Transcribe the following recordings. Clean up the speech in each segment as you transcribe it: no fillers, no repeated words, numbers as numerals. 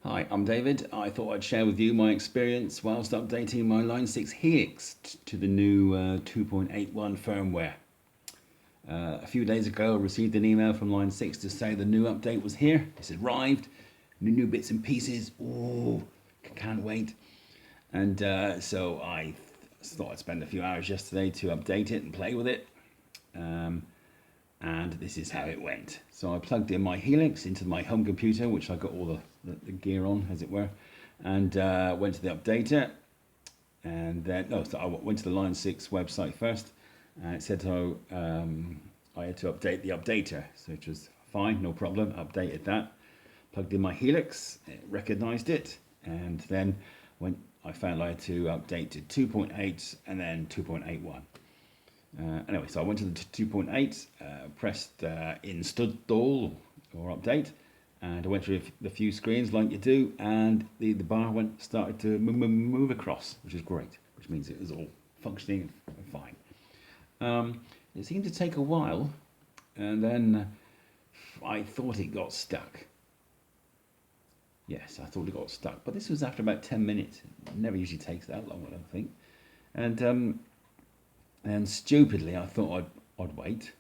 Hi, I'm David. I thought I'd share with you my experience whilst updating my Line6 Helix to the new 2.81 firmware. A few days ago, I received an email from Line6 to say the new update was here. It's arrived, new bits and pieces. Oh, can't wait. And so I thought I'd spend a few hours yesterday to update it and play with it. And this is how it went. So I plugged in my Helix into my home computer, which I got all the gear on, as it were, and went to the updater. And then, no, so I went to the Line6 website first, and it said so I had to update the updater, so which was fine, no problem. Updated that, plugged in my Helix, it recognized it, and then when I found I had to update to 2.8 and then 2.81. Anyway, so I went to the 2.8, pressed install or update, and I went through the few screens like you do, and the bar started to move across, which is great, which means it was all functioning fine. It seemed to take a while, and then I thought it got stuck. Yes, I thought it got stuck, but this was after about 10 minutes. It never usually takes that long, I don't think. And stupidly, I thought I'd wait.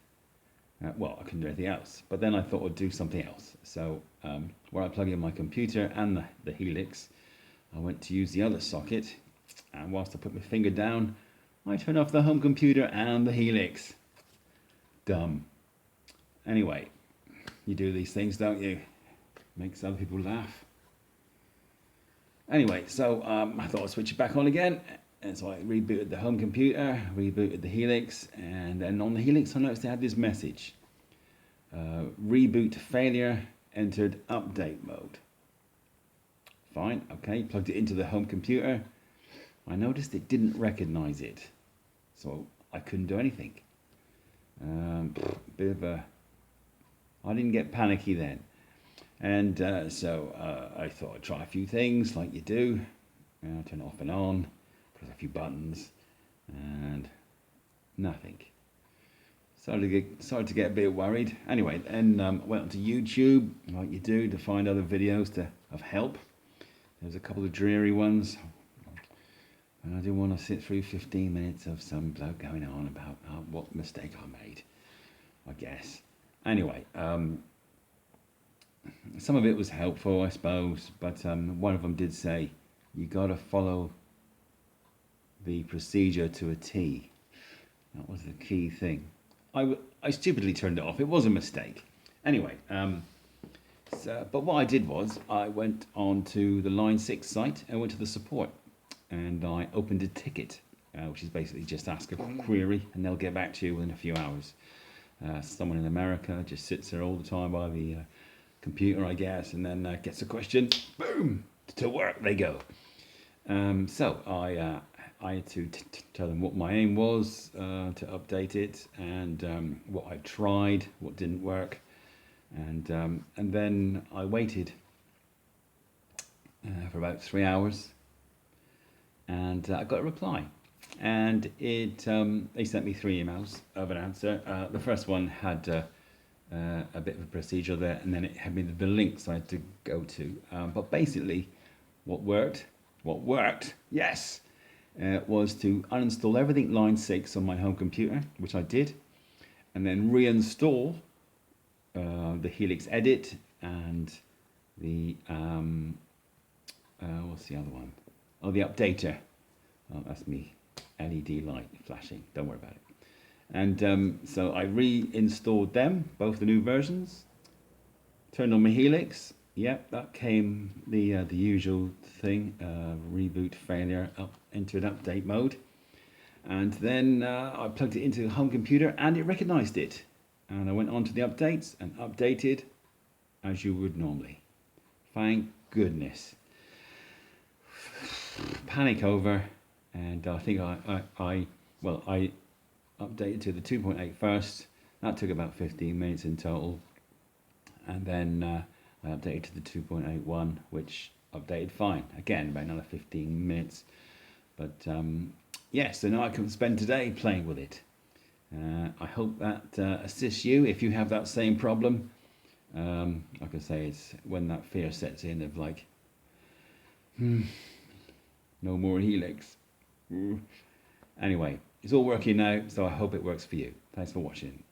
Well, I couldn't do anything else. But then I thought I'd do something else. So where I plug in my computer and the Helix, I went to use the other socket. And whilst I put my finger down, I turned off the home computer and the Helix. Dumb. Anyway, you do these things, don't you? Makes other people laugh. Anyway, so I thought I'd switch it back on again. And so I rebooted the home computer, rebooted the Helix, and then on the Helix I noticed they had this message. Reboot failure, entered update mode. Fine, okay, plugged it into the home computer. I noticed it didn't recognize it, so I couldn't do anything. Bit of a... I didn't get panicky then. And so I thought I'd try a few things like you do. Turn it off and on. Press a few buttons and nothing. Started to get a bit worried. Anyway, then went onto YouTube like you do to find other videos of help. There's a couple of dreary ones, and I didn't want to sit through 15 minutes of some bloke going on about what mistake I made, I guess. Anyway, some of it was helpful, I suppose, but one of them did say you got to follow the procedure to a T. That was the key thing. I stupidly turned it off. It was a mistake. Anyway, but what I did was I went on to the Line6 site and went to the support, and I opened a ticket, which is basically just ask a query and they'll get back to you within a few hours. Someone in America just sits there all the time by the computer, I guess, and then gets a question, boom, to work they go. So I had to tell them what my aim was to update it, and what I tried, what didn't work, and then I waited for about 3 hours, and I got a reply, and they sent me 3 emails of an answer. The first one had a bit of a procedure there, and then it had me the links I had to go to. But basically, what worked, yes. Was to uninstall everything Line6 on my home computer, which I did, and then reinstall the Helix Edit and the what's the other one? Oh, the updater. Oh, that's me. LED light flashing. Don't worry about it. And so I reinstalled them, both the new versions. Turned on my Helix. Yep, that came the usual thing, reboot failure, entered update mode. And then I plugged it into the home computer and it recognized it. And I went on to the updates and updated as you would normally. Thank goodness. Panic over, and I think I updated to the 2.8 first. That took about 15 minutes in total. And then I updated to the 2.81, which updated fine. Again, about another 15 minutes. But yeah, so now I can spend today playing with it. I hope that assists you if you have that same problem. Like I say, it's when that fear sets in of like, No more Helix. Anyway, it's all working now, so I hope it works for you. Thanks for watching.